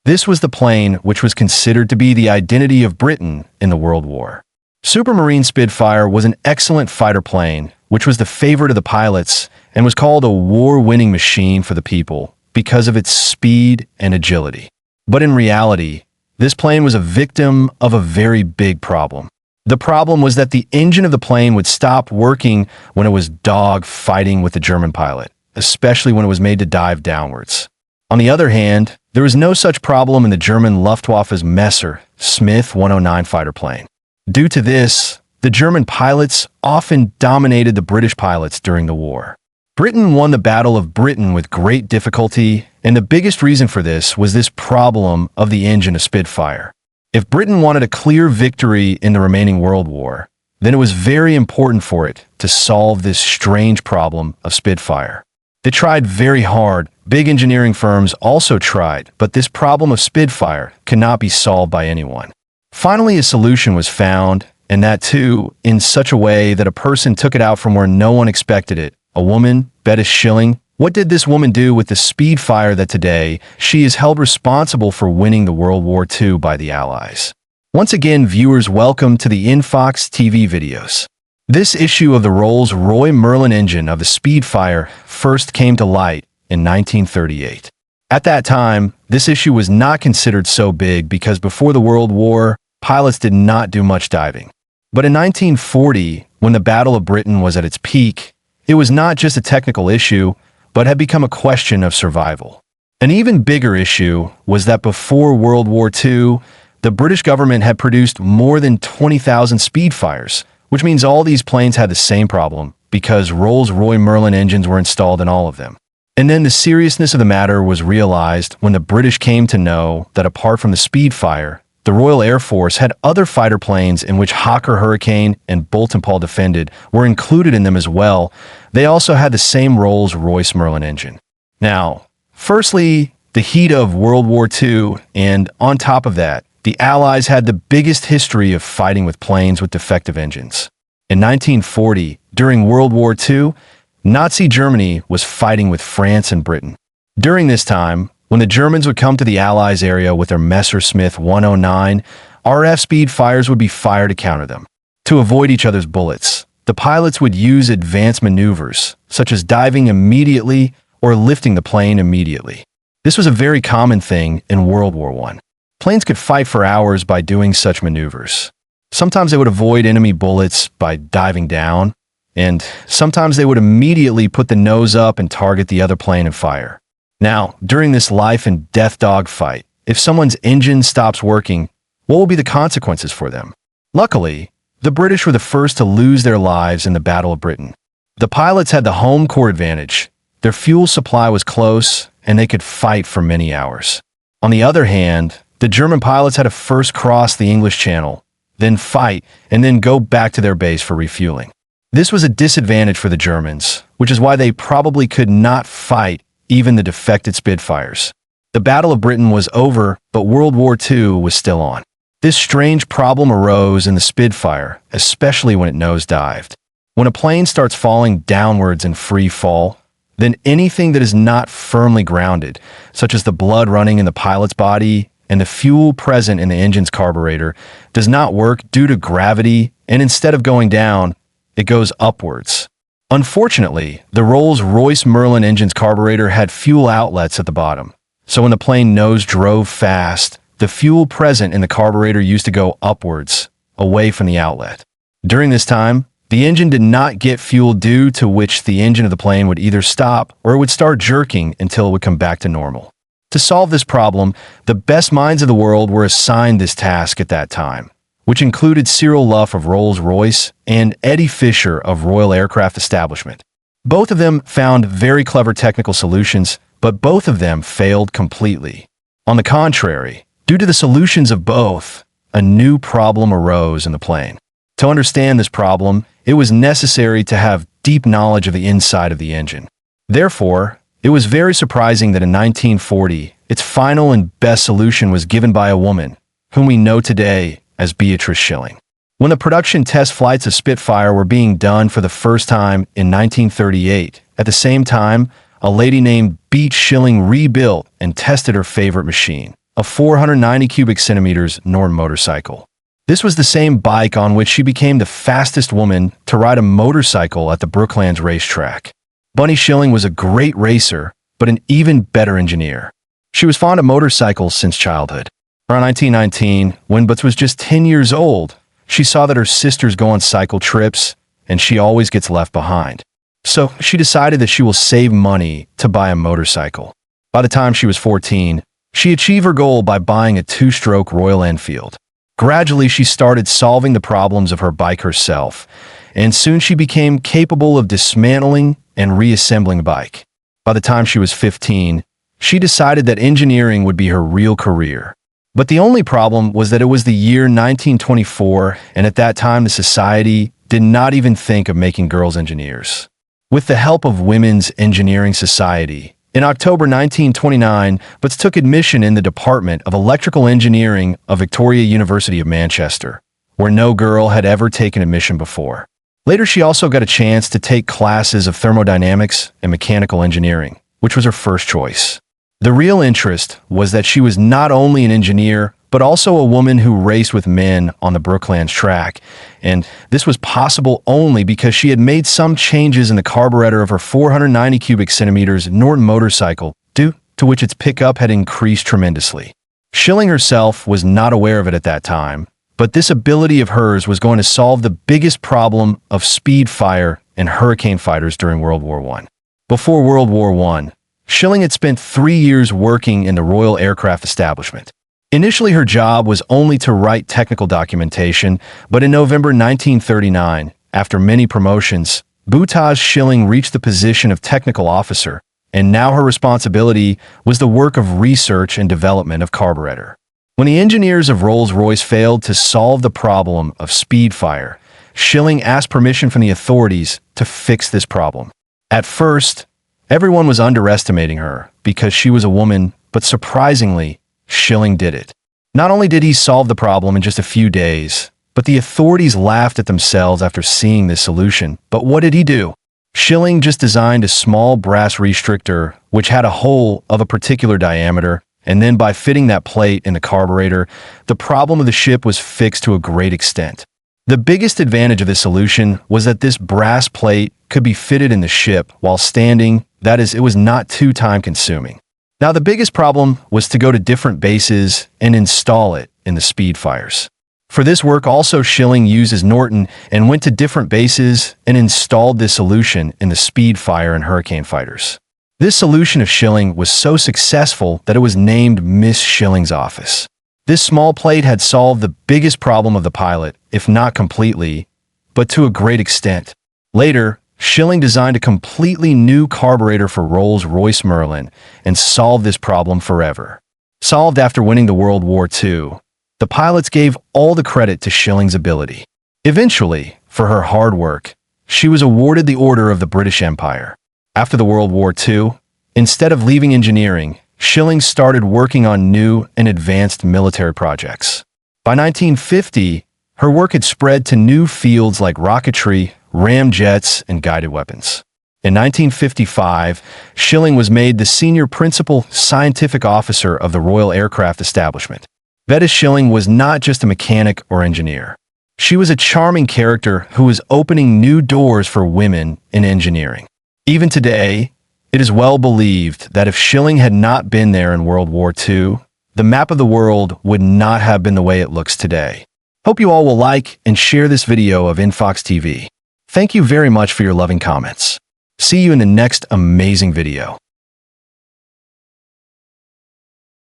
This was the plane which was considered to be the identity of Britain in the World War. Supermarine Spitfire was an excellent fighter plane, which was the favorite of the pilots and was called a war-winning machine for the people because of its speed and agility. But in reality, this plane was a victim of a very big problem. The problem was that the engine of the plane would stop working when it was dog-fighting with the German pilot, especially when it was made to dive downwards. On the other hand, there was no such problem in the German Luftwaffe's Messer Smith 109 fighter plane. Due to this, the German pilots often dominated the British pilots during the war. Britain won the Battle of Britain with great difficulty, and the biggest reason for this was this problem of the engine of Spitfire. If Britain wanted a clear victory in the remaining World War, then it was very important for it to solve this strange problem of Spitfire. They tried very hard. Big engineering firms also tried, but this problem of Spitfire could not be solved by anyone. Finally, a solution was found, and that too, in such a way that a person took it out from where no one expected it. A woman, Betty Schilling. What did this woman do with the Spitfire that today she is held responsible for winning the World War II by the Allies? Once again, viewers, welcome to the InfoX TV videos. This issue of the Rolls-Royce Merlin engine of the Spitfire first came to light in 1938. At that time, this issue was not considered so big because before the World War, pilots did not do much diving. But in 1940, when the Battle of Britain was at its peak, it was not just a technical issue, but had become a question of survival. An even bigger issue was that before World War II, the British government had produced more than 20,000 Spitfires, which means all these planes had the same problem because Rolls-Royce Merlin engines were installed in all of them. And then the seriousness of the matter was realized when the British came to know that apart from the Spitfire, the Royal Air Force had other fighter planes in which Hawker Hurricane and Boulton Paul Defended were included in them as well. They also had the same Rolls-Royce Merlin engine. Now, firstly, the heat of World War II, and on top of that, the Allies had the biggest history of fighting with planes with defective engines. In 1940, during World War II, Nazi Germany was fighting with France and Britain. During this time, when the Germans would come to the Allies area with their Messerschmitt 109, RF Spitfires would be fired to counter them. To avoid each other's bullets, the pilots would use advanced maneuvers, such as diving immediately or lifting the plane immediately. This was a very common thing in World War I. Planes could fight for hours by doing such maneuvers. Sometimes they would avoid enemy bullets by diving down, and sometimes they would immediately put the nose up and target the other plane and fire. Now, during this life and death dogfight, if someone's engine stops working, what will be the consequences for them? Luckily, the British were the first to lose their lives in the Battle of Britain. The pilots had the home court advantage. Their fuel supply was close, and they could fight for many hours. On the other hand, the German pilots had to first cross the English Channel, then fight, and then go back to their base for refueling. This was a disadvantage for the Germans, which is why they probably could not fight even the defected Spitfires. The Battle of Britain was over, but World War II was still on. This strange problem arose in the Spitfire, especially when it nosedived. When a plane starts falling downwards in free fall, then anything that is not firmly grounded, such as the blood running in the pilot's body and the fuel present in the engine's carburetor, does not work due to gravity, and instead of going down, it goes upwards. Unfortunately, the Rolls-Royce Merlin engine's carburetor had fuel outlets at the bottom, so when the plane nose drove fast, the fuel present in the carburetor used to go upwards, away from the outlet. During this time, the engine did not get fuel, due to which the engine of the plane would either stop or it would start jerking until it would come back to normal. To solve this problem, the best minds of the world were assigned this task at that time, which included Cyril Luff of Rolls-Royce and Eddie Fisher of Royal Aircraft Establishment. Both of them found very clever technical solutions, but both of them failed completely. On the contrary, due to the solutions of both, a new problem arose in the plane. To understand this problem, it was necessary to have deep knowledge of the inside of the engine. Therefore, it was very surprising that in 1940, its final and best solution was given by a woman, whom we know today as Beatrice Schilling. When the production test flights of Spitfire were being done for the first time in 1938, at the same time, a lady named Beat Schilling rebuilt and tested her favorite machine, a 490 cubic centimeters Norton motorcycle. This was the same bike on which she became the fastest woman to ride a motorcycle at the Brooklands racetrack. Bunny Schilling was a great racer, but an even better engineer. She was fond of motorcycles since childhood. Around 1919, when Butz was just 10 years old, she saw that her sisters go on cycle trips, and she always gets left behind. So she decided that she will save money to buy a motorcycle. By the time she was 14, she achieved her goal by buying a two-stroke Royal Enfield. Gradually, she started solving the problems of her bike herself, and soon she became capable of dismantling and reassembling a bike. By the time she was 15, she decided that engineering would be her real career. But the only problem was that it was the year 1924, and at that time the society did not even think of making girls engineers. With the help of Women's Engineering Society, in October 1929, Butz took admission in the Department of Electrical Engineering of Victoria University of Manchester, where no girl had ever taken admission before. Later, she also got a chance to take classes of thermodynamics and mechanical engineering, which was her first choice. The real interest was that she was not only an engineer, but also a woman who raced with men on the Brooklands track, and this was possible only because she had made some changes in the carburetor of her 490 cubic centimeters Norton motorcycle, due to which its pickup had increased tremendously. Schilling herself was not aware of it at that time, but this ability of hers was going to solve the biggest problem of speed fire and hurricane fighters during World War I. Before World War I, Schilling had spent 3 years working in the Royal Aircraft Establishment. Initially, her job was only to write technical documentation, but in November 1939, after many promotions, Butaz Schilling reached the position of technical officer, and now her responsibility was the work of research and development of carburetor. When the engineers of Rolls-Royce failed to solve the problem of speed fire, Schilling asked permission from the authorities to fix this problem. At first, everyone was underestimating her because she was a woman, but surprisingly, Schilling did it. Not only did he solve the problem in just a few days, but the authorities laughed at themselves after seeing this solution. But what did he do? Schilling just designed a small brass restrictor which had a hole of a particular diameter, and then by fitting that plate in the carburetor, the problem of the ship was fixed to a great extent. The biggest advantage of this solution was that this brass plate could be fitted in the ship while standing, that is, it was not too time-consuming. Now, the biggest problem was to go to different bases and install it in the speed fires. For this work, also Schilling used his Norton and went to different bases and installed this solution in the speed fire and hurricane fighters. This solution of Schilling was so successful that it was named Miss Schilling's office. This small plate had solved the biggest problem of the pilot, if not completely, but to a great extent. Later, Schilling designed a completely new carburetor for Rolls-Royce Merlin and solved this problem forever. Solved after winning the World War II, the pilots gave all the credit to Schilling's ability. Eventually, for her hard work, she was awarded the Order of the British Empire. After the World War II, instead of leaving engineering, Schilling started working on new and advanced military projects. By 1950, her work had spread to new fields like rocketry, ramjets, and guided weapons. In 1955, Schilling was made the senior principal scientific officer of the Royal Aircraft Establishment. Veta Schilling was not just a mechanic or engineer. She was a charming character who was opening new doors for women in engineering. Even today, it is well believed that if Schilling had not been there in World War II, the map of the world would not have been the way it looks today. Hope you all will like and share this video of InfoX TV. Thank you very much for your loving comments. See you in the next amazing video.